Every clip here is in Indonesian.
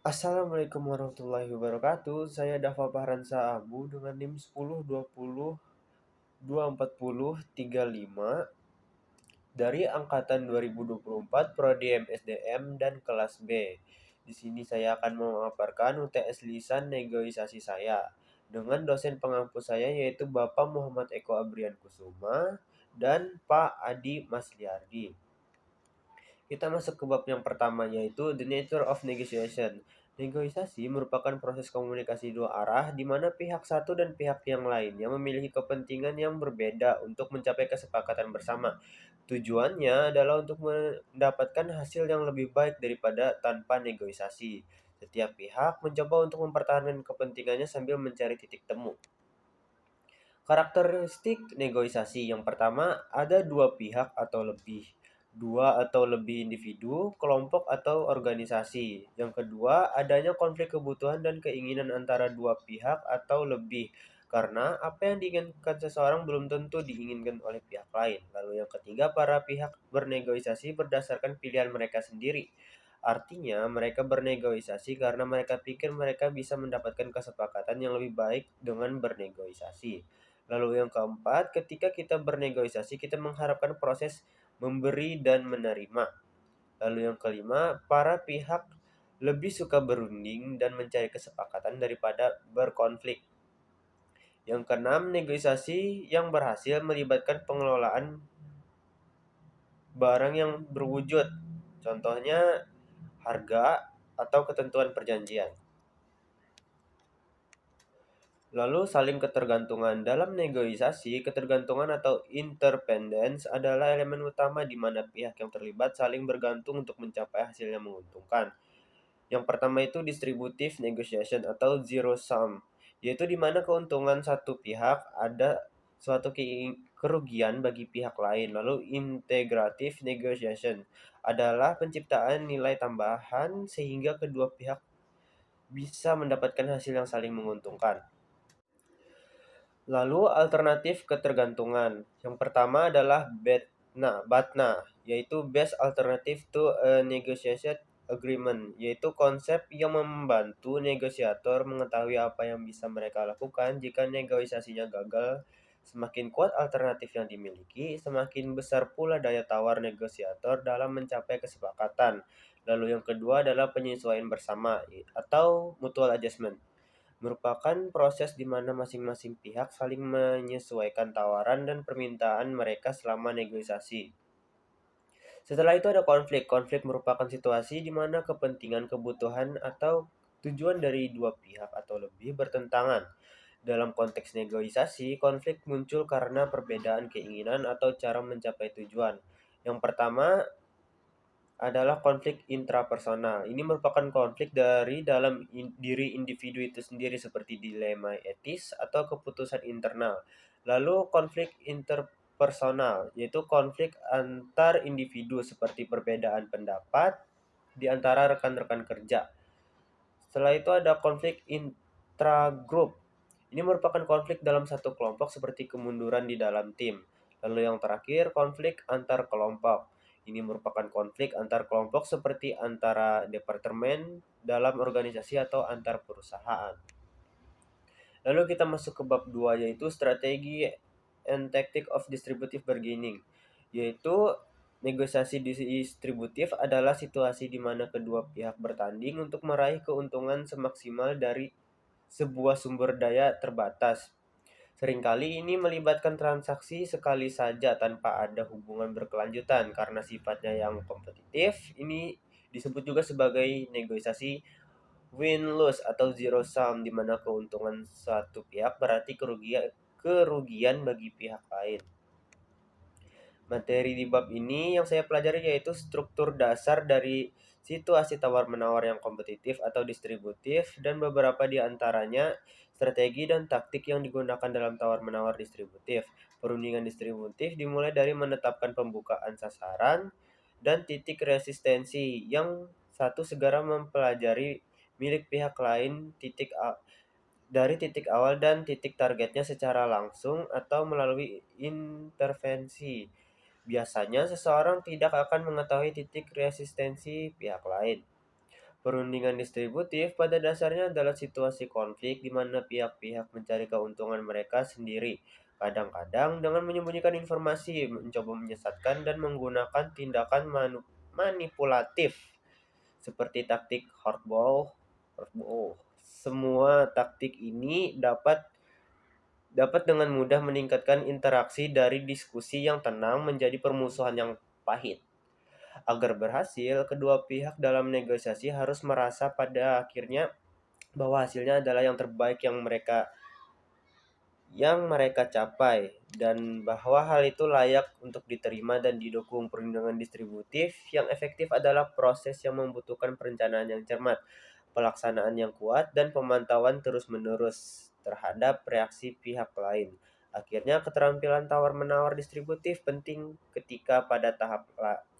Assalamualaikum warahmatullahi wabarakatuh. Saya Dava Fahransa Abu dengan NIM 10 20 240 35 dari angkatan 2024 Prodi MSDM dan kelas B. Di sini saya akan memaparkan UTS lisan negosiasi saya dengan dosen pengampu saya yaitu Bapak Muhammad Eko Abrian Kusuma dan Pak Adi Masliardi. Kita masuk ke bab yang pertama yaitu The Nature of Negotiation. Negosiasi merupakan proses komunikasi dua arah di mana pihak satu dan pihak yang lainnya memiliki kepentingan yang berbeda untuk mencapai kesepakatan bersama. Tujuannya adalah untuk mendapatkan hasil yang lebih baik daripada tanpa negosiasi. Setiap pihak mencoba untuk mempertahankan kepentingannya sambil mencari titik temu. Karakteristik negosiasi yang pertama, ada dua pihak atau lebih, dua atau lebih individu, kelompok atau organisasi. Yang kedua, adanya konflik kebutuhan dan keinginan antara dua pihak atau lebih, karena apa yang diinginkan seseorang belum tentu diinginkan oleh pihak lain. Lalu yang ketiga, para pihak bernegosiasi berdasarkan pilihan mereka sendiri. Artinya, mereka bernegosiasi karena mereka pikir mereka bisa mendapatkan kesepakatan yang lebih baik dengan bernegosiasi. Lalu yang keempat, ketika kita bernegosiasi, kita mengharapkan proses memberi dan menerima. Lalu yang kelima, para pihak lebih suka berunding dan mencari kesepakatan daripada berkonflik. Yang keenam, negosiasi yang berhasil melibatkan pengelolaan barang yang berwujud. Contohnya harga atau ketentuan perjanjian. Lalu saling ketergantungan. Dalam negosiasi, ketergantungan atau interdependence adalah elemen utama di mana pihak yang terlibat saling bergantung untuk mencapai hasil yang menguntungkan. Yang pertama itu distributive negotiation atau zero sum, yaitu di mana keuntungan satu pihak ada suatu kerugian bagi pihak lain. Lalu integrative negotiation adalah penciptaan nilai tambahan sehingga kedua pihak bisa mendapatkan hasil yang saling menguntungkan. Lalu alternatif ketergantungan. Yang pertama adalah BATNA, yaitu Best Alternative to a Negotiation Agreement, yaitu konsep yang membantu negosiator mengetahui apa yang bisa mereka lakukan jika negosiasinya gagal. Semakin kuat alternatif yang dimiliki, semakin besar pula daya tawar negosiator dalam mencapai kesepakatan. Lalu yang kedua adalah penyesuaian bersama atau mutual adjustment, merupakan proses di mana masing-masing pihak saling menyesuaikan tawaran dan permintaan mereka selama negosiasi. Setelah itu ada konflik. Konflik merupakan situasi di mana kepentingan, kebutuhan, atau tujuan dari dua pihak atau lebih bertentangan. Dalam konteks negosiasi, konflik muncul karena perbedaan keinginan atau cara mencapai tujuan. Yang pertama adalah konflik intrapersonal. Ini merupakan konflik dari dalam diri individu itu sendiri seperti dilema etis atau keputusan internal. Lalu konflik interpersonal, yaitu konflik antar individu seperti perbedaan pendapat di antara rekan-rekan kerja. Setelah itu ada konflik intragroup. Ini merupakan konflik dalam satu kelompok seperti kemunduran di dalam tim. Lalu yang terakhir, konflik antar kelompok. Ini merupakan konflik antar kelompok seperti antara departemen dalam organisasi atau antar perusahaan. Lalu kita masuk ke bab 2 yaitu strategi and tactic of distributive bargaining. Yaitu negosiasi distributif adalah situasi di mana kedua pihak bertanding untuk meraih keuntungan semaksimal dari sebuah sumber daya terbatas. Seringkali ini melibatkan transaksi sekali saja tanpa ada hubungan berkelanjutan karena sifatnya yang kompetitif. Ini disebut juga sebagai negosiasi win-lose atau zero sum di mana keuntungan satu pihak berarti kerugian bagi pihak lain. Materi di bab ini yang saya pelajari yaitu struktur dasar dari situasi tawar-menawar yang kompetitif atau distributif dan beberapa di antaranya strategi dan taktik yang digunakan dalam tawar-menawar distributif. Perundingan distributif dimulai dari menetapkan pembukaan sasaran dan titik resistensi yang satu segera mempelajari milik pihak lain dari titik awal dan titik targetnya secara langsung atau melalui intervensi. Biasanya seseorang tidak akan mengetahui titik resistensi pihak lain. Perundingan distributif pada dasarnya adalah situasi konflik di mana pihak-pihak mencari keuntungan mereka sendiri, kadang-kadang dengan menyembunyikan informasi, mencoba menyesatkan, dan menggunakan tindakan manipulatif seperti taktik hardball. Semua taktik ini dapat dapat dengan mudah meningkatkan interaksi dari diskusi yang tenang menjadi permusuhan yang pahit. Agar berhasil, kedua pihak dalam negosiasi harus merasa pada akhirnya bahwa hasilnya adalah yang terbaik yang mereka capai dan bahwa hal itu layak untuk diterima dan didukung. Perlindungan distributif yang efektif adalah proses yang membutuhkan perencanaan yang cermat, pelaksanaan yang kuat, dan pemantauan terus-menerus terhadap reaksi pihak lain. Akhirnya, keterampilan tawar-menawar distributif penting ketika pada tahap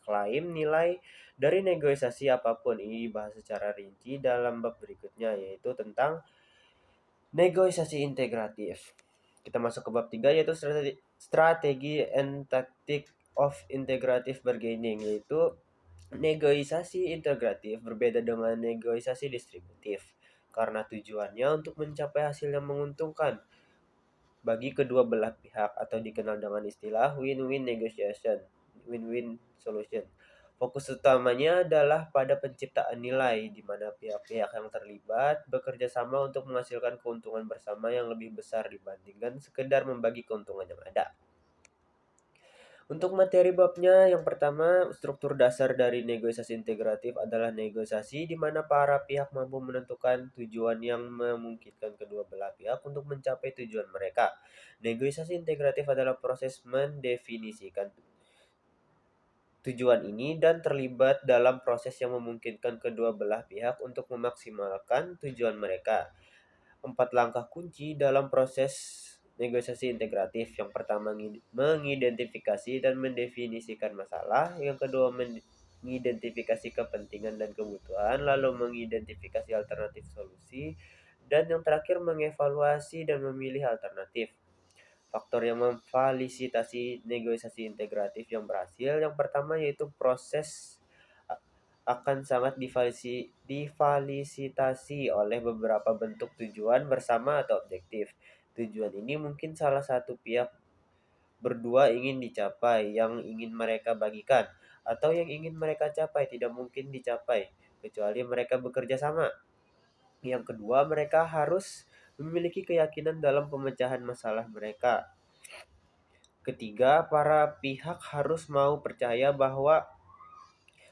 klaim nilai dari negosiasi apapun. Ini dibahas secara rinci dalam bab berikutnya, yaitu tentang negosiasi integratif. Kita masuk ke bab 3, yaitu strategi and tactic of integrative bargaining, yaitu negosiasi integratif berbeda dengan negosiasi distributif karena tujuannya untuk mencapai hasil yang menguntungkan bagi kedua belah pihak atau dikenal dengan istilah win-win negotiation, win-win solution. Fokus utamanya adalah pada penciptaan nilai di mana pihak-pihak yang terlibat bekerja sama untuk menghasilkan keuntungan bersama yang lebih besar dibandingkan sekedar membagi keuntungan yang ada. Untuk materi babnya, yang pertama, struktur dasar dari negosiasi integratif adalah negosiasi di mana para pihak mampu menentukan tujuan yang memungkinkan kedua belah pihak untuk mencapai tujuan mereka. Negosiasi integratif adalah proses mendefinisikan tujuan ini dan terlibat dalam proses yang memungkinkan kedua belah pihak untuk memaksimalkan tujuan mereka. 4 langkah kunci dalam proses negosiasi integratif. Yang pertama, mengidentifikasi dan mendefinisikan masalah. Yang kedua, mengidentifikasi kepentingan dan kebutuhan, lalu mengidentifikasi alternatif solusi, dan yang terakhir, mengevaluasi dan memilih alternatif. Faktor yang memfasilitasi negosiasi integratif yang berhasil, yang pertama yaitu proses akan sangat difasilitasi oleh beberapa bentuk tujuan bersama atau objektif. Tujuan ini mungkin salah satu pihak berdua ingin dicapai, yang ingin mereka bagikan, atau yang ingin mereka capai tidak mungkin dicapai kecuali mereka bekerja sama. Yang kedua, mereka harus memiliki keyakinan dalam pemecahan masalah mereka. Ketiga, para pihak harus mau percaya bahwa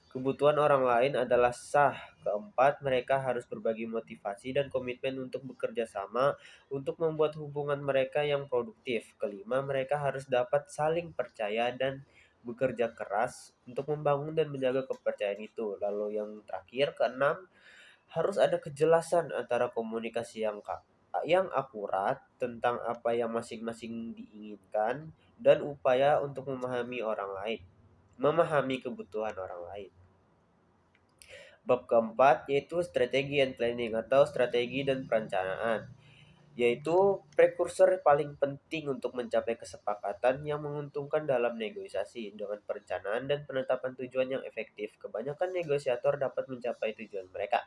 kebutuhan orang lain adalah sah. Keempat, mereka harus berbagi motivasi dan komitmen untuk bekerja sama untuk membuat hubungan mereka yang produktif. Kelima, mereka harus dapat saling percaya dan bekerja keras untuk membangun dan menjaga kepercayaan itu. Lalu yang terakhir, keenam, harus ada kejelasan antara komunikasi yang akurat tentang apa yang masing-masing diinginkan dan upaya untuk memahami kebutuhan orang lain. Bab keempat yaitu strategi and planning atau strategi dan perencanaan, yaitu prekursor paling penting untuk mencapai kesepakatan yang menguntungkan dalam negosiasi. Dengan perencanaan dan penetapan tujuan yang efektif, kebanyakan negosiator dapat mencapai tujuan mereka.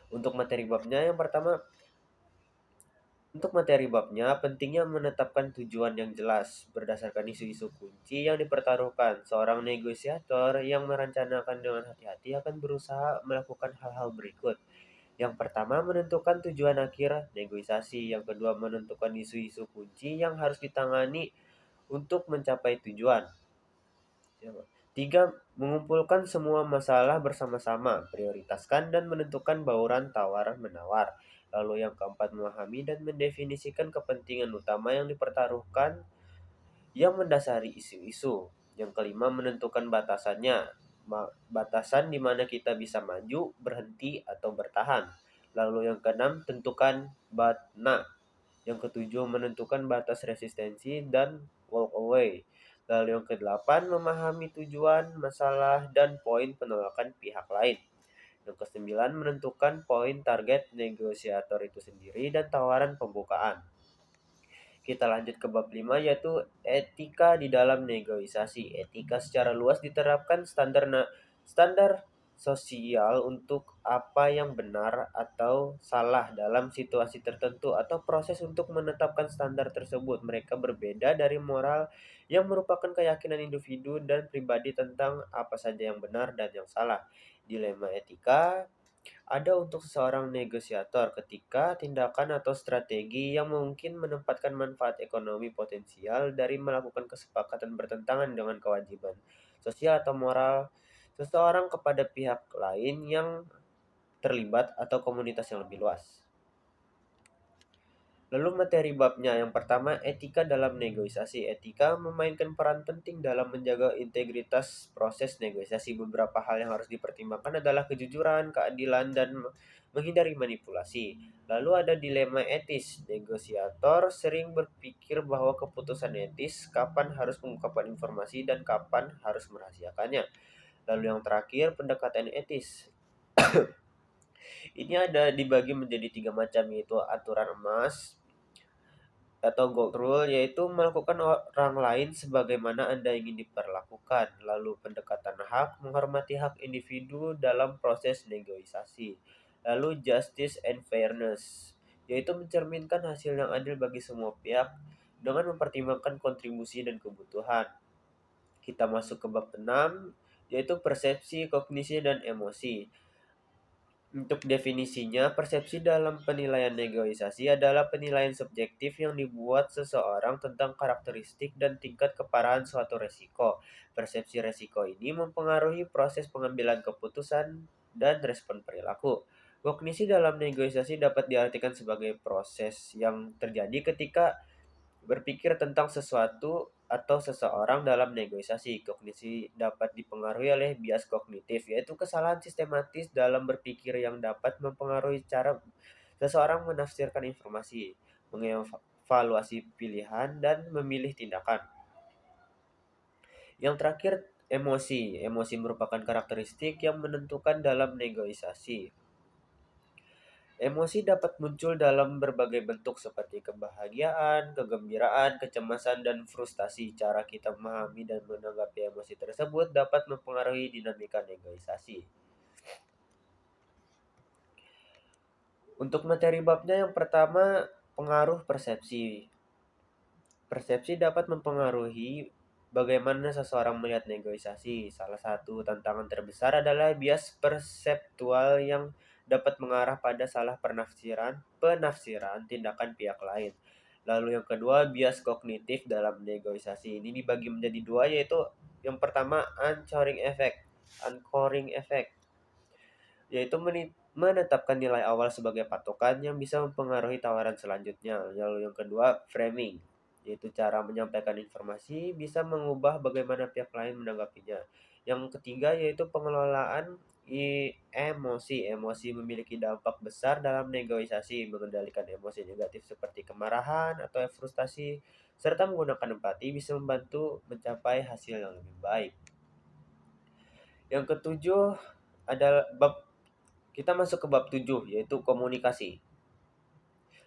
Untuk materi babnya, yang pertama, untuk materi babnya, pentingnya menetapkan tujuan yang jelas berdasarkan isu-isu kunci yang dipertaruhkan. Seorang negosiator yang merencanakan dengan hati-hati akan berusaha melakukan hal-hal berikut. Yang pertama, menentukan tujuan akhir negosiasi. Yang kedua, menentukan isu-isu kunci yang harus ditangani untuk mencapai tujuan. Tiga, mengumpulkan semua masalah bersama-sama, prioritaskan dan menentukan bauran tawar-menawar. Lalu yang keempat, memahami dan mendefinisikan kepentingan utama yang dipertaruhkan yang mendasari isu-isu. Yang kelima, menentukan batasannya, batasan di mana kita bisa maju, berhenti, atau bertahan. Lalu yang keenam, tentukan batna. Yang ketujuh, menentukan batas resistensi dan walk away. Lalu yang kedelapan, memahami tujuan, masalah, dan poin penolakan pihak lain. Yang kesembilan, menentukan poin target negosiator itu sendiri dan tawaran pembukaan. Kita lanjut ke bab 5, yaitu etika di dalam negosiasi. Etika secara luas diterapkan standar sosial untuk apa yang benar atau salah dalam situasi tertentu atau proses untuk menetapkan standar tersebut. Mereka berbeda dari moral yang merupakan keyakinan individu dan pribadi tentang apa saja yang benar dan yang salah. Dilema etika ada untuk seseorang negosiator ketika tindakan atau strategi yang mungkin menempatkan manfaat ekonomi potensial dari melakukan kesepakatan bertentangan dengan kewajiban sosial atau moral seseorang kepada pihak lain yang terlibat atau komunitas yang lebih luas. Lalu materi babnya yang pertama, etika dalam negosiasi. Etika memainkan peran penting dalam menjaga integritas proses negosiasi. Beberapa hal yang harus dipertimbangkan adalah kejujuran, keadilan, dan menghindari manipulasi. Lalu ada dilema etis. Negosiator sering berpikir bahwa keputusan etis kapan harus mengungkapkan informasi dan kapan harus merahasiakannya. Lalu yang terakhir, pendekatan etis. Ini ada dibagi menjadi tiga macam, yaitu aturan emas, atau gold rule, yaitu melakukan orang lain sebagaimana Anda ingin diperlakukan. Lalu pendekatan hak, menghormati hak individu dalam proses negosiasi. Lalu justice and fairness, yaitu mencerminkan hasil yang adil bagi semua pihak dengan mempertimbangkan kontribusi dan kebutuhan. Kita masuk ke bab 6, yaitu persepsi, kognisi, dan emosi. Untuk definisinya, persepsi dalam penilaian negosiasi adalah penilaian subjektif yang dibuat seseorang tentang karakteristik dan tingkat keparahan suatu resiko. Persepsi resiko ini mempengaruhi proses pengambilan keputusan dan respon perilaku. Kognisi dalam negosiasi dapat diartikan sebagai proses yang terjadi ketika berpikir tentang sesuatu atau seseorang dalam negosiasi. Kognisi dapat dipengaruhi oleh bias kognitif, yaitu kesalahan sistematis dalam berpikir yang dapat mempengaruhi cara seseorang menafsirkan informasi, mengevaluasi pilihan, dan memilih tindakan. Yang terakhir, emosi. Emosi merupakan karakteristik yang menentukan dalam negosiasi. Emosi dapat muncul dalam berbagai bentuk seperti kebahagiaan, kegembiraan, kecemasan, dan frustasi. Cara kita memahami dan menanggapi emosi tersebut dapat mempengaruhi dinamika negosiasi. Untuk materi babnya yang pertama, pengaruh persepsi. Persepsi dapat mempengaruhi bagaimana seseorang melihat negosiasi. Salah satu tantangan terbesar adalah bias perseptual yang dapat mengarah pada salah penafsiran tindakan pihak lain. Lalu yang kedua, bias kognitif dalam negosiasi. Ini dibagi menjadi dua, yaitu yang pertama anchoring effect, yaitu menetapkan nilai awal sebagai patokan yang bisa mempengaruhi tawaran selanjutnya. Lalu yang kedua, framing, yaitu cara menyampaikan informasi bisa mengubah bagaimana pihak lain menanggapinya. Yang ketiga yaitu pengelolaan emosi. Emosi memiliki dampak besar dalam negosiasi. Mengendalikan emosi negatif seperti kemarahan atau frustasi serta menggunakan empati bisa membantu mencapai hasil yang lebih baik. Yang ketujuh adalah kita masuk ke bab 7, yaitu komunikasi.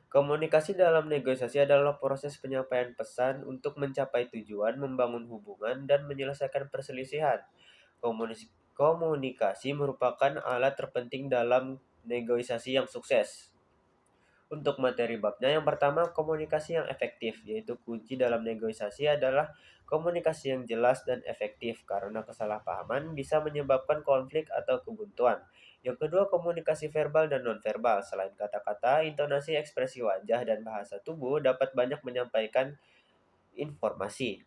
Komunikasi dalam negosiasi adalah proses penyampaian pesan untuk mencapai tujuan, membangun hubungan, dan menyelesaikan perselisihan. Komunikasi merupakan alat terpenting dalam negosiasi yang sukses. Untuk materi babnya yang pertama, komunikasi yang efektif, yaitu kunci dalam negosiasi adalah komunikasi yang jelas dan efektif karena kesalahpahaman bisa menyebabkan konflik atau kebuntuan. Yang kedua, komunikasi verbal dan nonverbal. Selain kata-kata, intonasi, ekspresi wajah, dan bahasa tubuh dapat banyak menyampaikan informasi.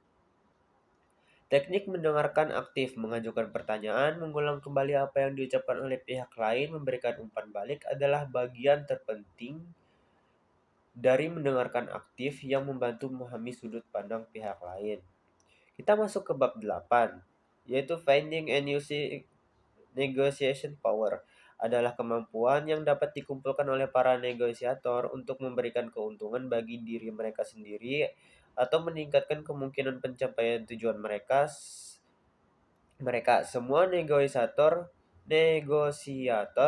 Teknik mendengarkan aktif, mengajukan pertanyaan, mengulang kembali apa yang diucapkan oleh pihak lain, memberikan umpan balik adalah bagian terpenting dari mendengarkan aktif yang membantu memahami sudut pandang pihak lain. Kita masuk ke bab 8, yaitu finding and using negotiation power. Adalah kemampuan yang dapat dikumpulkan oleh para negosiator untuk memberikan keuntungan bagi diri mereka sendiri atau meningkatkan kemungkinan pencapaian tujuan mereka. Semua negosiator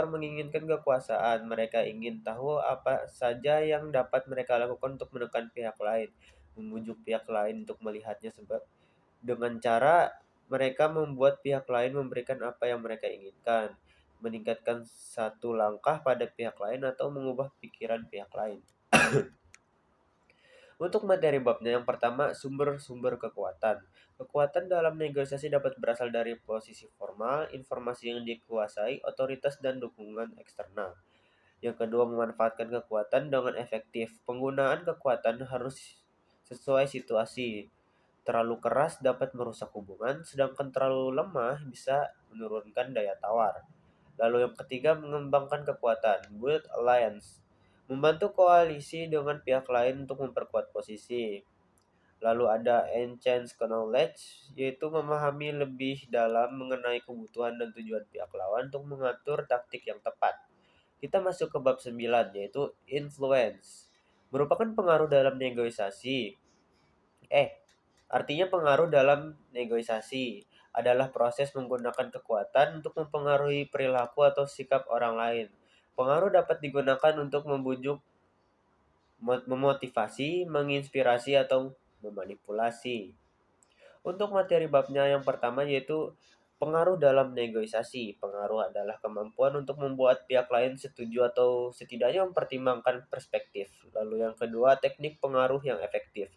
menginginkan kekuasaan. Mereka ingin tahu apa saja yang dapat mereka lakukan untuk menekan pihak lain, membujuk pihak lain untuk melihatnya sebab dengan cara mereka membuat pihak lain memberikan apa yang mereka inginkan. meningkatkan satu langkah pada pihak lain atau mengubah pikiran pihak lain. Untuk materi babnya yang pertama, sumber-sumber kekuatan. Kekuatan dalam negosiasi dapat berasal dari posisi formal, informasi yang dikuasai, otoritas, dan dukungan eksternal. Yang kedua, memanfaatkan kekuatan dengan efektif. Penggunaan kekuatan harus sesuai situasi. Terlalu keras dapat merusak hubungan, sedangkan terlalu lemah bisa menurunkan daya tawar. Lalu yang ketiga, mengembangkan kekuatan, build alliance. Membantu koalisi dengan pihak lain untuk memperkuat posisi. Lalu ada enhance knowledge, yaitu memahami lebih dalam mengenai kebutuhan dan tujuan pihak lawan untuk mengatur taktik yang tepat. Kita masuk ke bab 9, yaitu influence. Merupakan pengaruh dalam negosiasi. Artinya pengaruh dalam negosiasi adalah proses menggunakan kekuatan untuk mempengaruhi perilaku atau sikap orang lain. Pengaruh dapat digunakan untuk membujuk, memotivasi, menginspirasi, atau memanipulasi. Untuk materi babnya yang pertama yaitu pengaruh dalam negosiasi. Pengaruh adalah kemampuan untuk membuat pihak lain setuju atau setidaknya mempertimbangkan perspektif. Lalu yang kedua, teknik pengaruh yang efektif.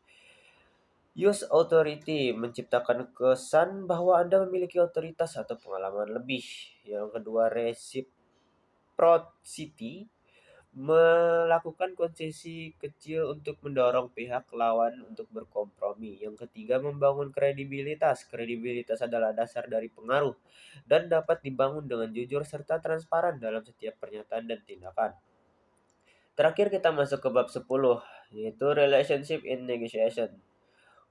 Use authority menciptakan kesan bahwa Anda memiliki otoritas atau pengalaman lebih. Yang kedua, reciprocity melakukan konsesi kecil untuk mendorong pihak lawan untuk berkompromi. Yang ketiga, membangun kredibilitas. Kredibilitas adalah dasar dari pengaruh dan dapat dibangun dengan jujur serta transparan dalam setiap pernyataan dan tindakan. Terakhir kita masuk ke bab 10, yaitu relationship in negotiation.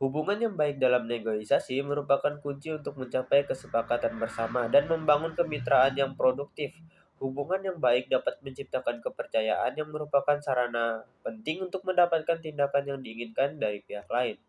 Hubungan yang baik dalam negosiasi merupakan kunci untuk mencapai kesepakatan bersama dan membangun kemitraan yang produktif. Hubungan yang baik dapat menciptakan kepercayaan yang merupakan sarana penting untuk mendapatkan tindakan yang diinginkan dari pihak lain.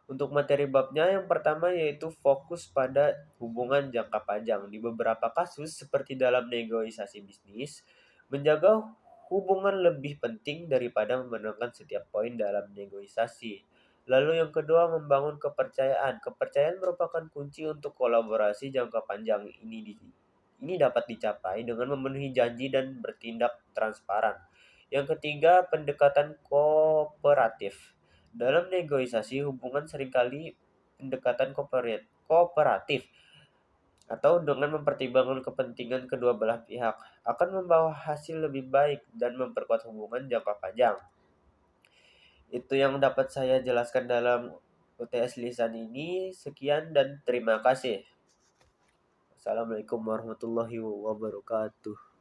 Untuk materi babnya yang pertama yaitu fokus pada hubungan jangka panjang. Di beberapa kasus seperti dalam negosiasi bisnis, menjaga hubungan lebih penting daripada memenangkan setiap poin dalam negosiasi. Lalu yang kedua, membangun kepercayaan. Kepercayaan merupakan kunci untuk kolaborasi jangka panjang. Ini dapat dicapai dengan memenuhi janji dan bertindak transparan. Yang ketiga, pendekatan kooperatif. Dalam negosiasi hubungan seringkali pendekatan kooperatif atau dengan mempertimbangkan kepentingan kedua belah pihak akan membawa hasil lebih baik dan memperkuat hubungan jangka panjang. Itu yang dapat saya jelaskan dalam UTS lisan ini. Sekian dan terima kasih. Assalamualaikum warahmatullahi wabarakatuh.